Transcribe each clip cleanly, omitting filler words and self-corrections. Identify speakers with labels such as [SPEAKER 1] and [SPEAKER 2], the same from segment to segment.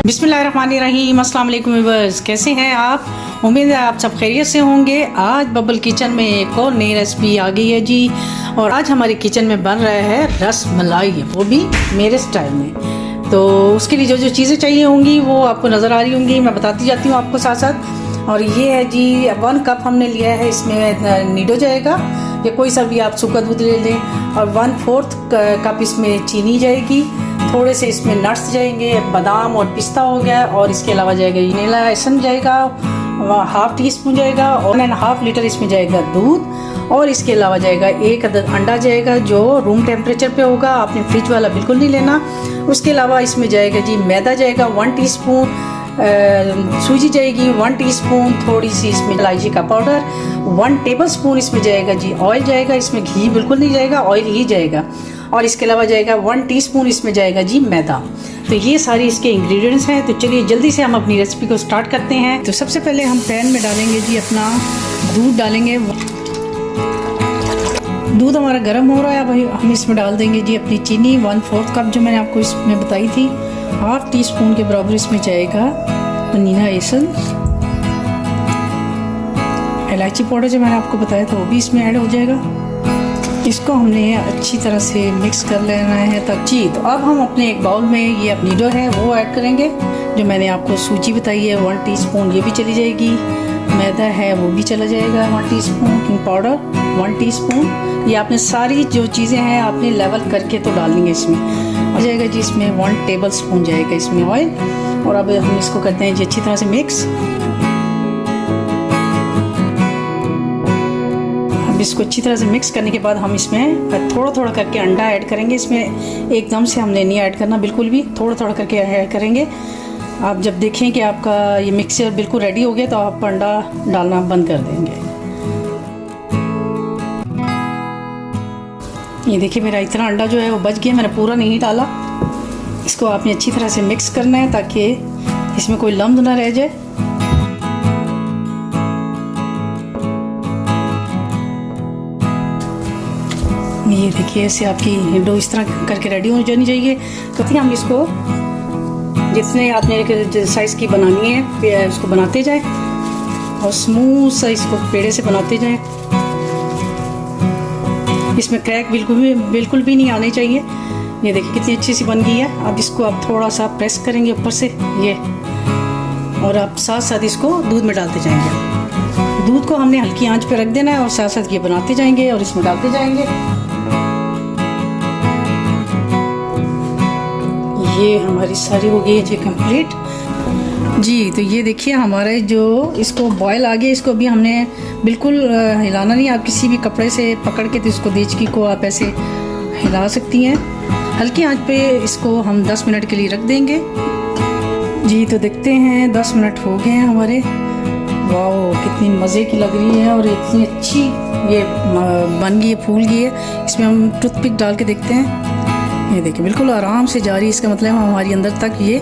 [SPEAKER 1] बिस्मिल्लाहिर्रहमानिर्रहीम। अस्सलाम वालेकुम व्यूअर्स, कैसे हैं आप? उम्मीद है आप सब खैरियत से होंगे। आज बबल किचन में एक और नई रेसिपी आ गई है जी। और आज हमारे किचन में बन रहा है रस मलाई, वो भी मेरे स्टाइल में। तो उसके लिए जो जो चीज़ें चाहिए होंगी वो आपको नज़र आ रही होंगी, मैं बताती जाती हूँ आपको साथ साथ। और ये है जी 1 कप हमने लिया है, इसमें नीडो जाएगा या कोई सा भी आप सूखा दूध ले लें। और 1/4 कप इसमें चीनी जाएगी, थोड़े से इसमें नट्स जाएंगे, बादाम और पिस्ता हो गया। और इसके अलावा जाएगा वनीला एसेंस जाएगा, 1/2 टीस्पून जाएगा। और 1.5 लीटर इसमें जाएगा दूध। और इसके अलावा जाएगा 1 अदद अंडा जाएगा, जो रूम टेम्परेचर पे होगा, आपने फ्रिज वाला बिल्कुल नहीं लेना। उसके अलावा इसमें जाएगा जी मैदा जाएगा 1 टीस्पून, सूजी जाएगी 1 टीस्पून, थोड़ी सी इसमें इलायची का पाउडर 1 टेबलस्पून इसमें जाएगा जी ऑयल जाएगा, इसमें घी बिल्कुल नहीं जाएगा, ऑयल ही जाएगा। और इसके अलावा जाएगा 1 टीस्पून इसमें जाएगा जी मैदा। तो ये सारे इसके इंग्रेडिएंट्स हैं। तो चलिए जल्दी से हम अपनी रेसिपी को स्टार्ट करते हैं। तो सबसे पहले हम पैन में डालेंगे जी अपना दूध डालेंगे। दूध हमारा गर्म हो रहा है, अब हम इसमें डाल देंगे जी अपनी चीनी 1/4 कप जो मैंने आपको इसमें बताई थी। 1/2 टीस्पून के बराबर इसमें जाएगा वनीला एसेंस, इलायची पाउडर जो मैंने आपको बताया था वो भी इसमें ऐड हो जाएगा। इसको हमने अच्छी तरह से मिक्स कर लेना है तब जी। तो अब हम अपने एक बाउल में ये नीडो है वो ऐड करेंगे, जो मैंने आपको सूजी बताई है 1 टीस्पून ये भी चली जाएगी, मैदा है वो भी चला जाएगा 1 टीस्पून, बेकिंग पाउडर 1 टीस्पून। ये आपने सारी जो चीज़ें हैं आपने लेवल करके तो डालनी है इसमें। हो जाएगा जी इसमें 1 टेबलस्पून जाएगा इसमें ऑयल। और अब हम इसको करते हैं जी अच्छी तरह से मिक्स। इसको अच्छी तरह से मिक्स करने के बाद हम इसमें थोड़ा थोड़ा करके अंडा ऐड करेंगे। इसमें एकदम से हमने नहीं ऐड करना, बिल्कुल भी थोड़ा थोड़ा करके ऐड करेंगे। आप जब देखें कि आपका ये मिक्सचर बिल्कुल रेडी हो गया तो आप अंडा डालना बंद कर देंगे। ये देखिए मेरा इतना अंडा जो है वो बच गया, मैंने पूरा नहीं डाला। इसको आपने अच्छी तरह से मिक्स करना है ताकि इसमें कोई लम्ब ना रह जाए। ये देखिए ऐसे आपकी डो इस तरह करके रेडी हो जानी चाहिए। तो फिर हम इसको जितने आपने साइज़ की बनानी है उसको बनाते जाए और स्मूथ सा इसको पेड़े से बनाते जाए। इसमें क्रैक बिल्कुल भी नहीं आने चाहिए। ये देखिए कितनी अच्छी सी बन गई है। अब इसको आप थोड़ा सा प्रेस करेंगे ऊपर से ये, और आप साथ साथ इसको दूध में डालते जाएंगे। दूध को हमने हल्की आंच पे रख देना है और साथ साथ ये बनाते जाएंगे और इसमें डालते जाएंगे। ये हमारी सारी हो गई है जी कंप्लीट जी। तो ये देखिए हमारे जो इसको बॉयल आ गया, इसको भी हमने बिल्कुल हिलाना नहीं। आप किसी भी कपड़े से पकड़ के तो इसको देचकी को आप ऐसे हिला सकती हैं। हल्की आंच पे इसको हम 10 मिनट के लिए रख देंगे जी। तो देखते हैं 10 मिनट हो गए हैं हमारे। वाओ कितनी मज़े की लग रही है और इतनी अच्छी ये बन गई है, फूल गई है। इसमें हम टूथपिक डाल के देखते हैं। ये देखिए बिल्कुल आराम से जा रही है, इसका मतलब हमारी अंदर तक ये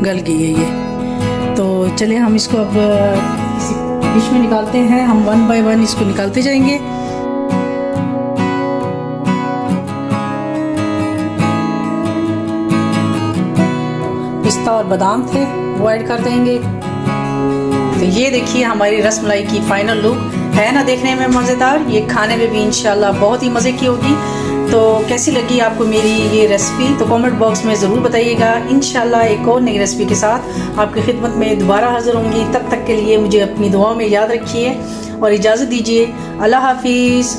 [SPEAKER 1] गल गई है ये। तो चलिए हम इसको अब किसी डिश में निकालते हैं। हम 1 बाय 1 इसको निकालते जाएंगे। पिस्ता और बादाम थे वो ऐड कर देंगे। तो ये देखिए हमारी रसमलाई की फाइनल लुक है ना, देखने में मज़ेदार, ये खाने में भी इंशाल्लाह बहुत ही मज़े की होगी। तो कैसी लगी आपको मेरी ये रेसिपी तो कमेंट बॉक्स में ज़रूर बताइएगा। इंशाल्लाह एक और नई रेसिपी के साथ आपकी खिदमत में दोबारा हाजिर होंगी। तब तक के लिए मुझे अपनी दुआओं में याद रखिए और इजाज़त दीजिए। अल्लाह हाफिज़।